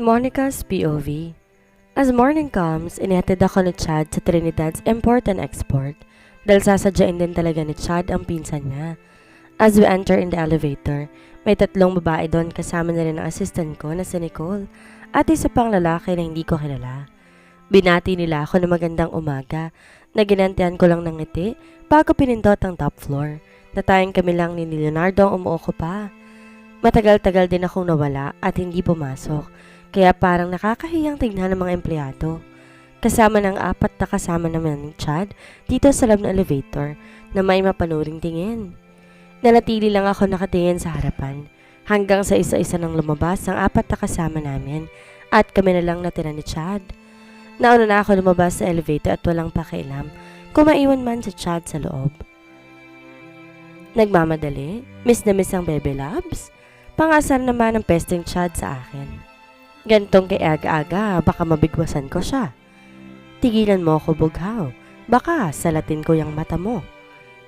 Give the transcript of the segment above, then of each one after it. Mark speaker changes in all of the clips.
Speaker 1: Monica's POV. As morning comes, inihatid ako ni Chad sa Trinidad's import and export dahil sasadyain din talaga ni Chad ang pinsan niya. As we enter in the elevator, may tatlong babae doon kasama na rin ang assistant ko na si Nicole at isa pang lalaki na hindi ko kilala. Binati nila ako na magandang umaga na ginantihan ko lang ng ngiti bago pinindot ang top floor na tayong kami lang ni Leonardo ang umuoko pa. Matagal-tagal din akong nawala at hindi pumasok, kaya parang nakakahiyang tignan ng mga empleyado. Kasama ng apat na kasama naman ni Chad dito sa loob ng elevator na may mapanuring tingin. Nanatili lang ako nakatingin sa harapan hanggang sa isa-isa nang lumabas ang apat na kasama namin at kami na lang natira ni Chad. Nauna na ako lumabas sa elevator at walang pakialam kung maiwan man si Chad sa loob. Nagmamadali, miss na miss ang baby loves. Pangasar naman ang pesting Chad sa akin. Gantong kay aga-aga, baka mabigwasan ko siya. Tigilan mo ako, bughaw. Baka salatin ko yung mata mo.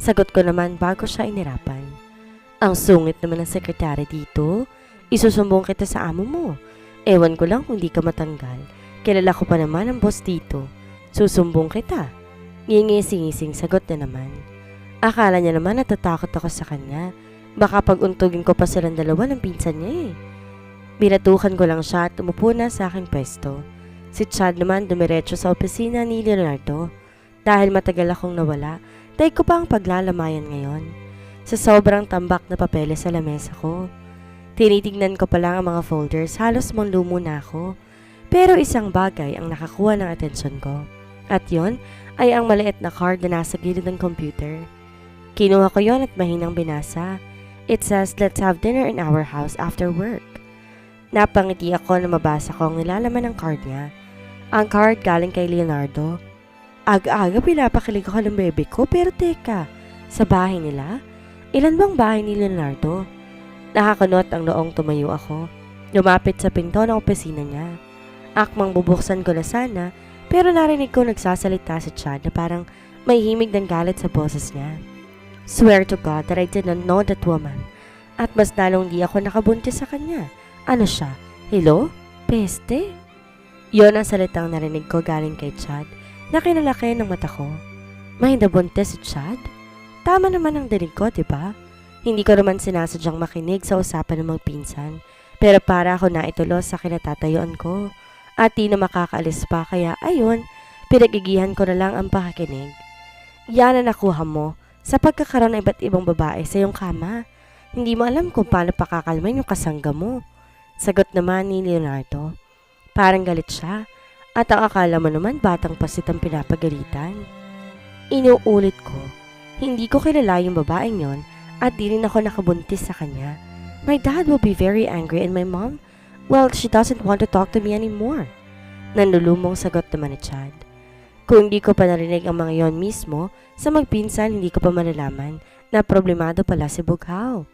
Speaker 1: Sagot ko naman bago siya inirapan. Ang sungit naman ng sekretary dito. Isusumbong kita sa amo mo. Ewan ko lang kung di ka matanggal. Kilala ko pa naman ang boss dito. Susumbong kita. Ngingising-ising sagot na naman. Akala niya naman natatakot ako sa kanya. Baka pag-untugin ko pa silang dalawa ng pinsan niya eh. Binatukan ko lang siya at umupo na sa aking pwesto. Si Chad naman dumiretso sa opisina ni Leonardo. Dahil matagal akong nawala, tayo ko pa ang paglalamayan ngayon. Sa sobrang tambak na papeles sa lamesa ko. Tinitignan ko pa lang ang mga folders, halos manlumo na ako. Pero isang bagay ang nakakuha ng atensyon ko. At yon ay ang maliit na card na nasa gilid ng computer. Kinuha ko yon at mahinang binasa. It says, let's have dinner in our house after work. Napangiti ako na mabasa ko ang nilalaman ng card niya. Ang card galing kay Leonardo. Aga-aga pinapakilig ako ng bebe ko, pero teka, sa bahay nila? Ilan bang bahay ni Leonardo? Nakakunot ang noong tumayo ako. Lumapit sa pinto ng opisina niya. Akmang bubuksan ko na sana, pero narinig ko nagsasalita si Chad na parang may himig ng galit sa boses niya. Swear to God that I did not know that woman. At mas lalong di ako nakabuntis sa kanya. Ano siya? Hello? Peste? Yon ang salitang narinig ko galing kay Chad na kinalaki ng mata ko. May nabuntis si Chad? Tama naman ang dinig ko, diba? Hindi ko naman sinasadyang makinig sa usapan ng magpinsan. Pero para ako naitulos sa kinatatayuan ko. At di na makakaalis pa kaya ayun, pinagigihan ko na lang ang pakikinig. Yan ang nakuha mo sa pagkakaroon ng iba't ibang babae sa iyong kama. Hindi mo alam kung paano pakakalmain yung kasangga mo. Sagot naman ni Leonardo. Parang galit siya. At ang akala mo naman batang pasit ang pinapagalitan. Inuulit ko. Hindi ko kilala yung babaeng yon at di rin ako nakabuntis sa kanya. My dad will be very angry and my mom, well, she doesn't want to talk to me anymore. Nanlulumong sagot naman ni Chad. Kung hindi ko pa narinig ang mga yon mismo, sa magpinsan hindi ko pa malalaman na problemado pala si Bughaw.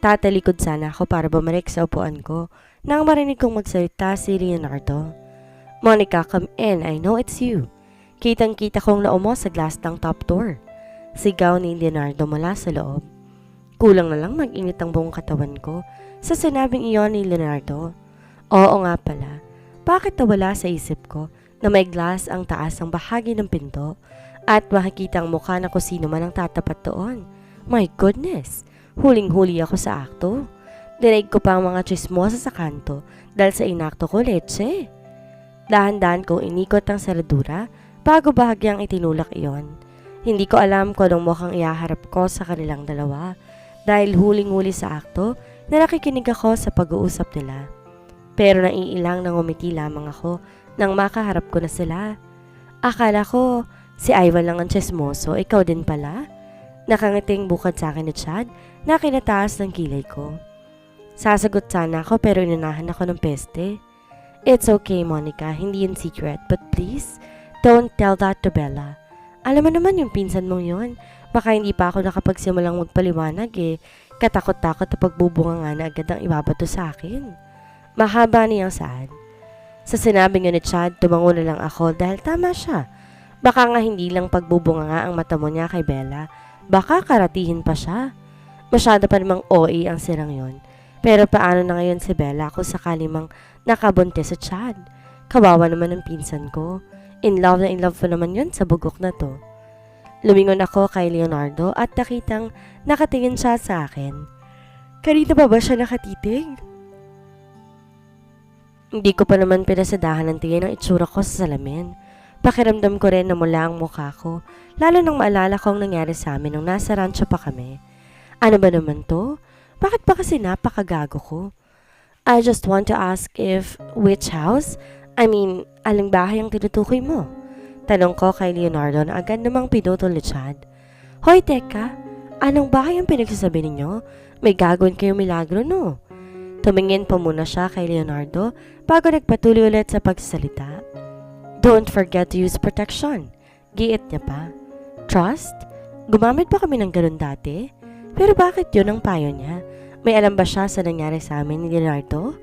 Speaker 1: Tatalikod sana ako para bumalik sa upuan ko nang marinig kong magsalita si Leonardo. Monica, come in. I know it's you. Kitang-kita kong naumo sa glass ng top door. Sigaw ni Leonardo mula sa loob. Kulang na lang mag-init ang buong katawan ko sa sinabing iyon ni Leonardo. Oo nga pala. Bakit nawala sa isip ko na may glass ang taas ng bahagi ng pinto at makikita ang mukha na kung sino man ang tatapat doon? My goodness! Huling-huli ako sa akto. Dinig ko pa ang mga chismosa sa kanto dahil sa inakto ko, leche. Dahan-dahan kong inikot ang saradura bago bahagyang itinulak iyon. Hindi ko alam kung anong mukhang iaharap ko sa kanilang dalawa dahil huling-huli sa akto na nakikinig ako sa pag-uusap nila. Pero naiilang nang umiti lamang ako nang makaharap ko na sila. Akala ko si Ivan lang ang chismoso, ikaw din pala? Nakangiting bukad sa akin ni Chad na kinataas ng kilay ko. Sasagot sana ako pero inunahan ako ng peste. It's okay, Monica, hindi yun secret, but please, don't tell that to Bella. Alam mo naman yung pinsan mong yun. Baka hindi pa ako nakapagsimulang magpaliwanag eh. Katakot-takot na pagbubunga nga na agad ang ibabato sa akin. Mahaba niyang saan. Sa sinabing yun ni Chad, tumango na lang ako dahil tama siya. Baka nga hindi lang pagbubunga nga ang mata mo niya kay Bella. Baka karatihin pa siya. Masyado pa namang OA ang sirang yon. Pero paano na ngayon si Bella kung sakali mang nakabuntis sa Chad. Kawawa naman ang pinsan ko. In love pa naman yun sa bugok na to. Lumingon ako kay Leonardo at nakitang nakatingin siya sa akin. Kanina pa ba siya nakatitig? Hindi ko pa naman pinasadahan ng tingin ang itsura ko sa salamin. Pakiramdam ko rin na mula ang mukha ko, lalo nang maalala ko ang nangyari sa amin nung nasa rancho pa kami. Ano ba naman to? Bakit ba kasi napakagago ko? I just want to ask if which house? Aling bahay ang tinutukoy mo? Tanong ko kay Leonardo na agad namang pinutol ni Chad. Hoy, teka! Anong bahay ang pinagsasabi ninyo? May gagawin kayong milagro, no? Tumingin pa muna siya kay Leonardo bago nagpatuloy ulit sa pagsasalita. Don't forget to use protection. Giit niya pa. Trust? Gumamit pa kami ng ganun dati? Pero bakit yun ang payo niya? May alam ba siya sa nangyari sa amin ni Leonardo?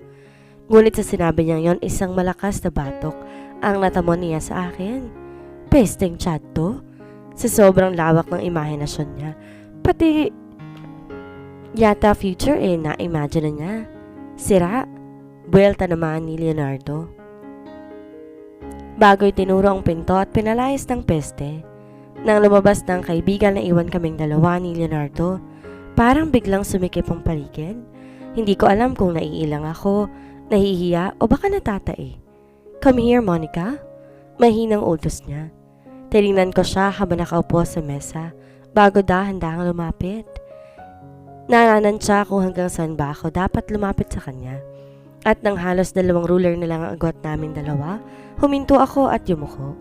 Speaker 1: Ngunit sa sinabi niya yon, isang malakas na batok ang natamo niya sa akin. Pesteng Chad to? Sa sobrang lawak ng imahinasyon niya, pati yata future na-imagine niya. Sira, buwelta naman ni Leonardo. Bago'y tinuro ang pinto at pinalayas ng peste. Nang lumabas ng kaibigan na iwan kaming dalawa ni Leonardo, parang biglang sumikip ang paligid. Hindi ko alam kung naiilang ako, nahihiya o baka natatae. Come here, Monica. Mahinang utos niya. Tinignan ko siya habang nakaupo sa mesa bago dahan-dahang lumapit. Nalanan siya kung hanggang saan ba ako dapat lumapit sa kanya. At nang halos 2 ruler na lang ang agwat naming dalawa, huminto ako at yumuko.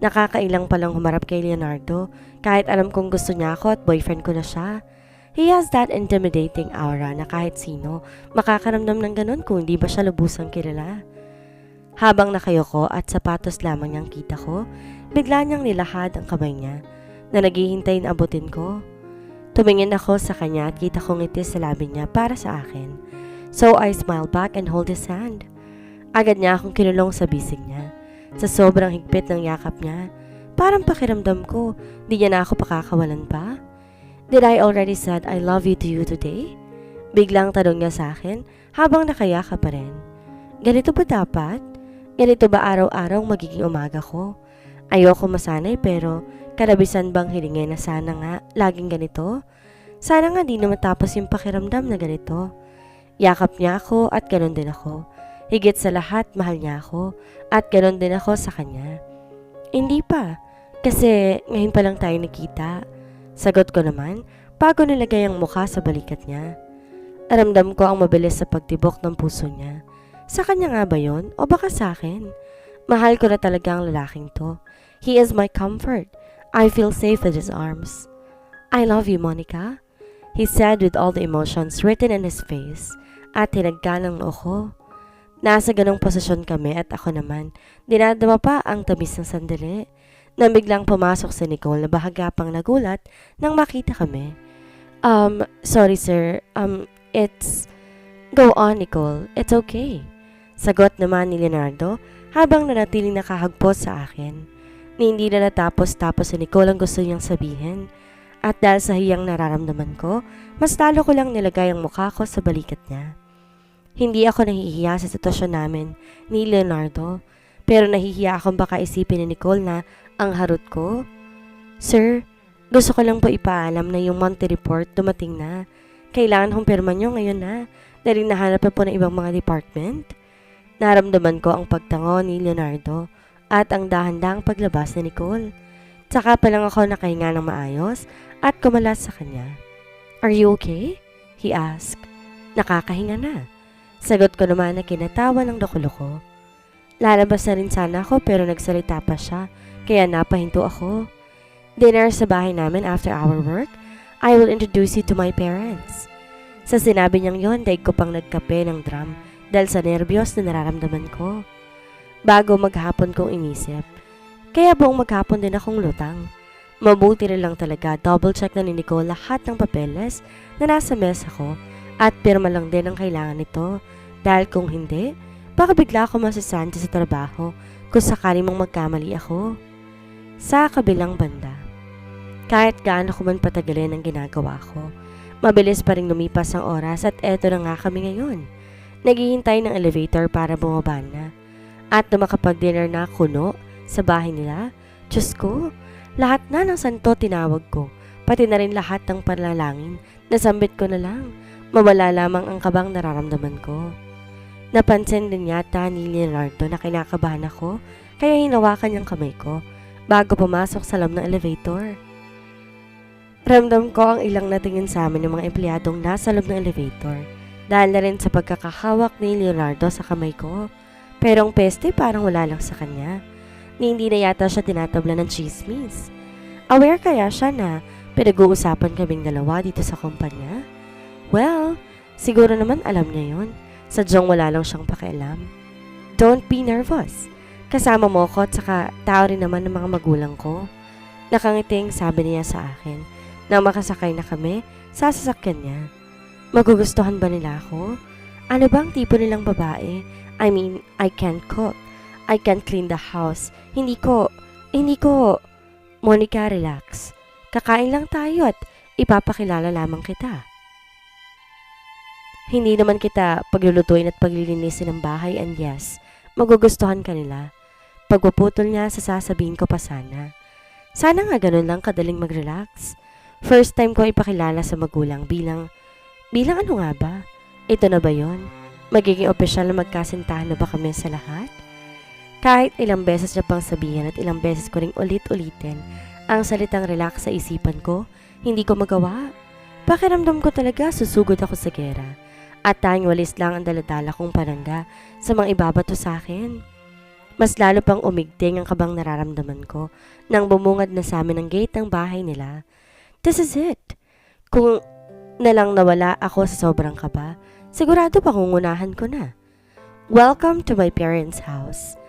Speaker 1: Nakakailang palang humarap kay Leonardo kahit alam kong gusto niya ako at boyfriend ko na siya. He has that intimidating aura na kahit sino makakaramdam ng ganun kung hindi ba siya lubusang kilala. Habang nakayoko at sapatos lamang niyang kita ko, bigla niyang nilahad ang kamay niya na naghihintay na abutin ko. Tumingin ako sa kanya at kita kong ngiti sa labi niya para sa akin. So I smiled back and hold his hand. Agad niya akong kinulong sa bisig niya. Sa sobrang higpit ng yakap niya, parang pakiramdam ko, di niya na ako pakakawalan pa. Did I already said I love you to you today? Biglang tanong niya sa akin habang nakayakap pa rin. Ganito ba dapat? Ganito ba araw-araw magiging umaga ko? Ayoko masanay pero karabisan bang hilingin na sana nga laging ganito? Sana nga di na matapos yung pakiramdam na ganito. Yakap niya ako at ganon din ako. Higit sa lahat, mahal niya ako at ganon din ako sa kanya. Hindi pa, kasi ngayon pa lang tayo nakita. Sagot ko naman, bago nilagay ang mukha sa balikat niya. Aramdam ko ang mabilis sa pagtibok ng puso niya. Sa kanya nga ba yun? O baka sa akin? Mahal ko na talaga ang lalaking to. He is my comfort. I feel safe in his arms. I love you, Monica, he said with all the emotions written in his face. At hinagkan ang noo ko. Nasa ganong posisyon kami at ako naman, dinadama pa ang tamis ng sandali. Nang biglang pumasok si Nicole na bahaga pang nagulat nang makita kami. Sorry sir, it's... Go on, Nicole, it's okay. Sagot naman ni Leonardo habang nanatiling nakahagpos sa akin. Ni hindi na natapos-tapos si Nicole ang gusto niyang sabihin. At dahil sa hiyang nararamdaman ko, mas lalo ko lang nilagay ang mukha ko sa balikat niya. Hindi ako nahihiya sa sitwasyon namin ni Leonardo, pero nahihiya akong baka isipin ni Nicole na ang harot ko. Sir, gusto ko lang po ipaalam na yung monthly report dumating na. Kailangan humpirma nyo ngayon na dahil nahanap na po ng ibang mga department. Naramdaman ko ang pagtango ni Leonardo at ang dahan-dahang paglabas ni Nicole. Tsaka pa lang ako nakahinga ng maayos at kumalas sa kanya. Are you okay? He asked. Nakakahinga na. Sagot ko naman na kinatawa ng loko-loko. Lalabas na rin sana ako pero nagsalita pa siya, kaya napahinto ako. Dinner sa bahay namin after our work. I will introduce you to my parents. Sa sinabi niyang yon, daig ko pang nagkape ng drum dahil sa nervyos na nararamdaman ko. Bago maghapon kong inisip. Kaya buong maghapon din akong lutang. Mabuti rin lang talaga, double check na ni Nicole lahat ng papeles na nasa mesa ko at pirma lang din ang kailangan nito. Dahil kung hindi, baka bigla ako masasante sa trabaho kung sakali mong magkamali ako. Sa kabilang banda, kahit gaano ko man patagalin ang ginagawa ko, mabilis pa rin lumipas ang oras at eto na nga kami ngayon. naghihintay ng elevator para bumaba na. At na makapag-dinner na kuno sa bahay nila, Diyos ko, lahat na ng santo tinawag ko, pati na rin lahat ng panalangin, nasambit ko na lang, mawala lamang ang kabang nararamdaman ko. Napansin din yata ni Leonardo na kinakabahan ako, kaya hinawakan niyang kamay ko bago pumasok sa loob ng elevator. Ramdam ko ang ilang natingin sa amin ng mga empleyadong nasa loob ng elevator dahil na rin sa pagkakahawak ni Leonardo sa kamay ko. Pero ang peste parang wala lang sa kanya, ni hindi na yata siya tinatabla ng chismis. Aware kaya siya na pinag-uusapan kaming dalawa dito sa kumpanya? Well, siguro naman alam niya yon. Sadyang wala lang siyang pakialam. Don't be nervous. Kasama mo ko at saka tao rin naman ng mga magulang ko. Nakangiting sabi niya sa akin nang makasakay na kami sa sasakyan niya. Magugustuhan ba nila ako? Ano bang tipo nilang babae? I mean, I can't cook. I can't clean the house. Hindi ko. Monica, relax. Kakain lang tayo at ipapakilala lamang kita. Hindi naman kita paglulutuin at paglilinisin ng bahay and yes, magugustuhan ka nila. Pagpuputol niya sa sasabihin ko pa sana. Sana nga ganun lang kadaling mag-relax. First time ko ipakilala sa magulang bilang ano nga ba? Ito na ba yon? Magiging opisyal na magkasintahan na ba kami sa lahat? Kahit ilang beses niya pang sabihin at ilang beses ko ring ulit-ulitin ang salitang relax sa isipan ko, hindi ko magawa. Pakiramdam ko talaga susugod ako sa gera. At tanging walis lang ang daladala kong panangga sa mga ibabato sa akin. Mas lalo pang umigting ang kabang nararamdaman ko nang bumungad na sa amin ang gate ng bahay nila. This is it. Kung nalang nawala ako sa sobrang kaba, sigurado pangungunahan ko na. Welcome to my parents' house.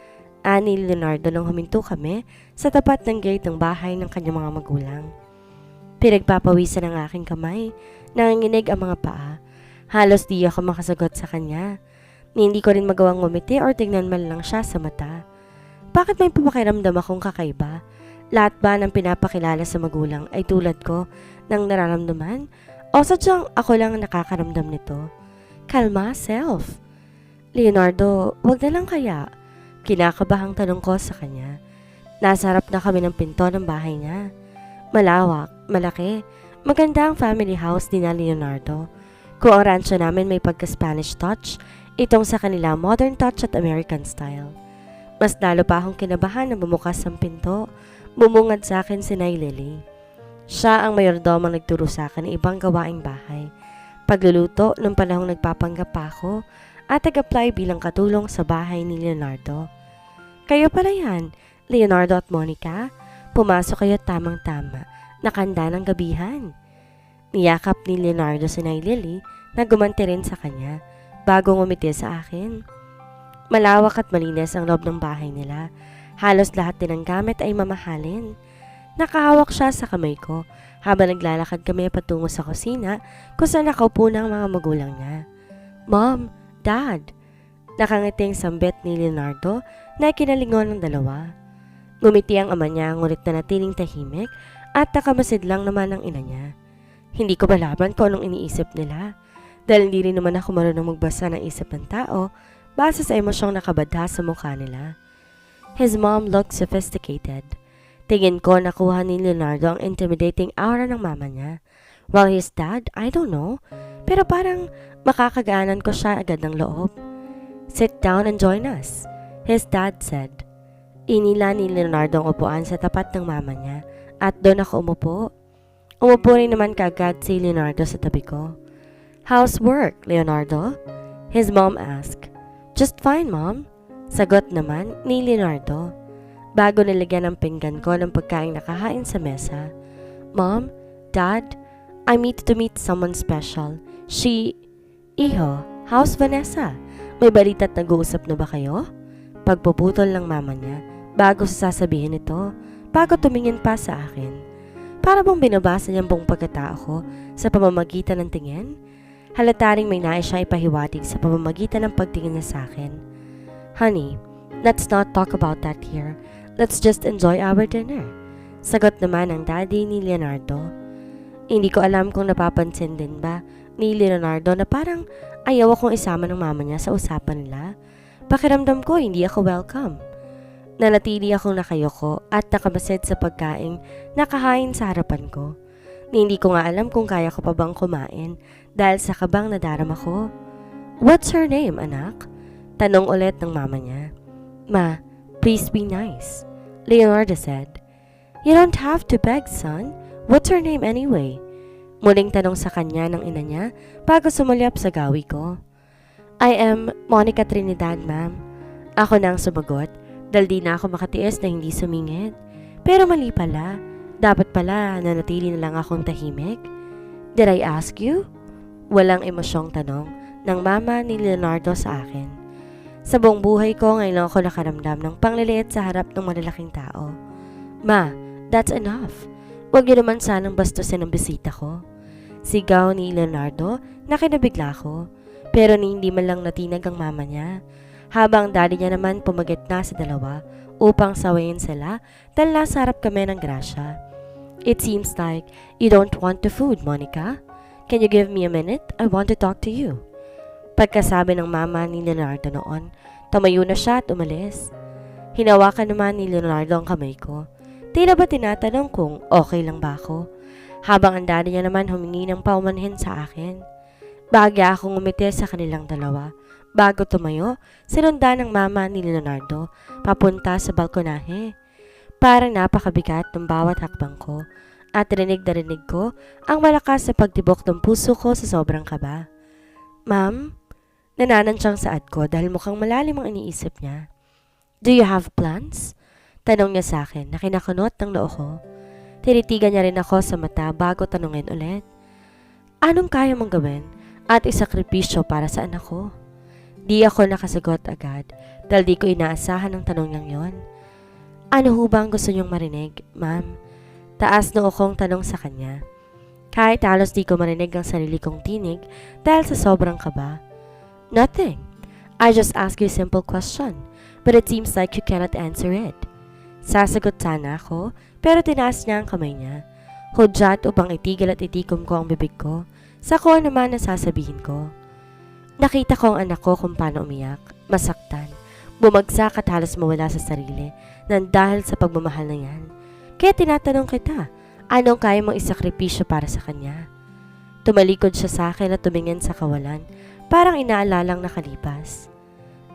Speaker 1: Ani Leonardo nang huminto kami sa tapat ng gate ng bahay ng kanyang mga magulang. Pinagpapawisan ang aking kamay, nanginginig ang mga paa. Halos di ako makasagot sa kanya. Hindi ko rin magawang ngumiti or tingnan man lang siya sa mata. Bakit may pakiramdam akong kakaiba? Lahat ba ng pinapakilala sa magulang ay tulad ko ng nararamdaman? O sadyang ako lang ang nakakaramdam nito? Kalma, self. Leonardo, wag na lang kaya? Kinakabahang tanong ko sa kanya. Nasa harap na kami ng pinto ng bahay niya. Malawak, malaki, maganda ang family house ni na Leonardo. Kung ang rancho namin may pagka-Spanish touch, itong sa kanila modern touch at American style. Mas lalo pa akong kinabahan na bumukas ang pinto, bumungad sa akin si Nay Lily. Siya ang mayordomang nagturo sa akin ng ibang gawaing bahay, pagluluto ng panahong nagpapanggap pa ako, at nag-apply bilang katulong sa bahay ni Leonardo. Kayo pala yan, Leonardo at Monica, pumasok kayo tamang-tama, nakanda ng gabihan. Niyakap ni Leonardo si Nay Lily na gumanti rin sa kanya bago ngumiti sa akin. Malawak at malinis ang loob ng bahay nila. Halos lahat din ng gamit ay mamahalin. Nakahawak siya sa kamay ko habang naglalakad kami patungo sa kusina kung saan nakaupo na ang mga magulang niya. Mom, Dad, nakangiting sambit ni Leonardo na kinalingon ng dalawa. Ngumiti ang ama niya ngunit nanatiling tahimik at nakamasid lang naman ang ina niya. Hindi ko malaman kung anong iniisip nila dahil hindi rin naman ako marunong magbasa ng isip ng tao base sa emosyong nakabadha sa mukha nila. His mom looked sophisticated. Tingin ko nakuha ni Leonardo ang intimidating aura ng mama niya. While his dad, I don't know, pero parang makakagaanan ko siya agad ng loob. Sit down and join us, his dad said. Inila ni Leonardo ang upuan sa tapat ng mama niya at doon ako umupo. Umupo rin naman kaagad si Leonardo sa tabi ko. How's work, Leonardo? His mom asked. Just fine, Mom. Sagot naman ni Leonardo. Bago nilagyan ng pinggan ko ng pagkain nakahain sa mesa. Mom, Dad, I need to meet someone special. Iho, how's Vanessa? May balita't nag-uusap na ba kayo? Pagpuputol ng mama niya bago sasabihin ito, bago tumingin pa sa akin. Para bang binabasa niyang buong pagkatao ko sa pamamagitan ng tingin? Halata ring may nais siya ipahiwatig sa pamamagitan ng pagtingin niya sa akin. Honey, let's not talk about that here. Let's just enjoy our dinner. Sagot naman ng daddy ni Leonardo. Hindi ko alam kung napapansin din ba ni Leonardo na parang ayaw akong isama ng mama niya sa usapan nila. Pakiramdam ko hindi ako welcome. Nanatili akong nakayoko at nakamasid sa pagkaing nakahain sa harapan ko. Hindi ko nga alam kung kaya ko pa bang kumain dahil sa kabang nadarama ko. "What's her name, anak?" Tanong ulit ng mama niya. "Ma, please be nice," Leonardo said. "You don't have to beg, son. What's her name anyway?" Muling tanong sa kanya ng ina niya bago sumulyap sa gawi ko. "I am Monica Trinidad, ma'am." Ako nang sumagot dahil di na ako makatiis na hindi sumingit. Pero mali pala. Dapat pala nanatili na lang akong tahimik. "Did I ask you?" Walang emosyong tanong ng mama ni Leonardo sa akin. Sa buong buhay ko ngayon lang ako nakaramdam ng pangliliit sa harap ng malalaking tao. "Ma, that's enough. Huwag niyo naman sanang bastusin ang bisita ko." Sigaw ni Leonardo na kinabigla ko. Pero hindi man lang natinag ang mama niya. Habang daddy niya naman pumagit na sa dalawa upang sawayin sila dahil nasa harap kami ng grasya. "It seems like you don't want the food, Monica. Can you give me a minute? I want to talk to you." Pagkasabi ng mama ni Leonardo noon, tumayo na siya at umalis. Hinawakan naman ni Leonardo ang kamay ko. Tila ba tinatanong kung okay lang ba ako? Habang ang daddy niya naman humingi ng paumanhin sa akin. Bahagya akong umiti sa kanilang dalawa. Bago tumayo, sinundan ng mama ni Leonardo papunta sa balkonahe. Parang napakabigat ng bawat hakbang ko at rinig na rinig ko ang malakas sa pagtibok ng puso ko sa sobrang kaba. "Ma'am?" Nananansyang saad ko dahil mukhang malalim ang iniisip niya. "Do you have plans?" Tanong niya sa akin na kinakunot ng noo ko. Tinitigan niya rin ako sa mata bago tanungin ulit. "Anong kaya mong gawin at isakripisyo para sa anak ko?" Di ako nakasagot agad dahil di ko inaasahan ang tanong niyang yon. "Ano ho ba ang gusto niyong marinig, ma'am?" Taas noo kong tanong sa kanya. Kahit halos di ko marinig ang sarili kong tinig dahil sa sobrang kaba. "Nothing. I just ask you a simple question, but it seems like you cannot answer it." Sasagot sana ako, pero tinaas niya ang kamay niya. Hudyat upang itigil at itikom ko ang bibig ko. Sa ko naman ang sasabihin ko. Nakita ko ang anak ko kung paano umiyak, masaktan, bumagsak at halos mawala sa sarili nang dahil sa pagmamahal na yan. Kaya tinatanong kita, anong kaya mong isakripisyo para sa kanya? Tumalikod siya sa akin at tumingin sa kawalan, parang inaalalang nakalipas.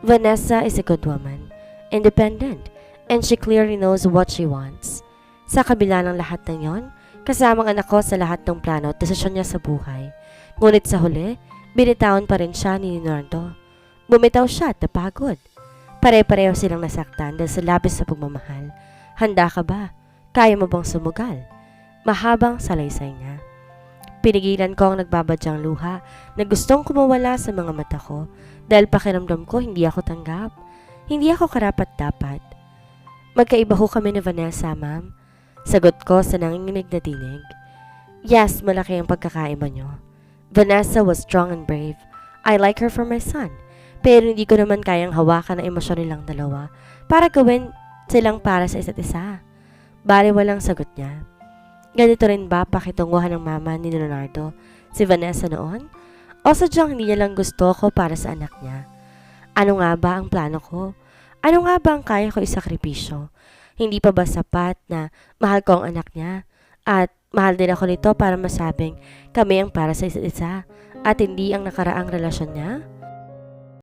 Speaker 1: "Vanessa is a good woman, independent, and she clearly knows what she wants." Sa kabila ng lahat ng yon, kasamang anak ko sa lahat ng plano at desisyon niya sa buhay. Ngunit sa huli, binitawan pa rin siya ni Leonardo. Bumitaw siya at napagod. Pare-pareho silang nasaktan dahil sa labis sa pagmamahal. Handa ka ba? Kaya mo bang sumugal? Mahabang salaysay niya. Pinigilan ko ang nagbabadyang luha na gustong kumawala sa mga mata ko dahil pakiramdam ko hindi ako tanggap. Hindi ako karapat-dapat. "Magkaiba ho kami ni Vanessa, ma'am." Sagot ko sa nanginginig na dinig. "Yes, malaki ang pagkakaiba niyo. Vanessa was strong and brave. I like her for my son. Pero hindi ko naman kayang hawakan ang emosyon nilang dalawa para gawin silang para sa isa't isa." Bale walang sagot niya. Ganito rin ba pakitunguhan ng mama ni Leonardo si Vanessa noon? O sadyang hindi niya lang gusto ko para sa anak niya? Ano nga ba ang plano ko? Ano nga ba ang kaya ko isakripisyo? Hindi pa ba sapat na mahal ko ang anak niya? At mahal din ako nito para masabing kami ang para sa isa't isa at hindi ang nakaraang relasyon niya?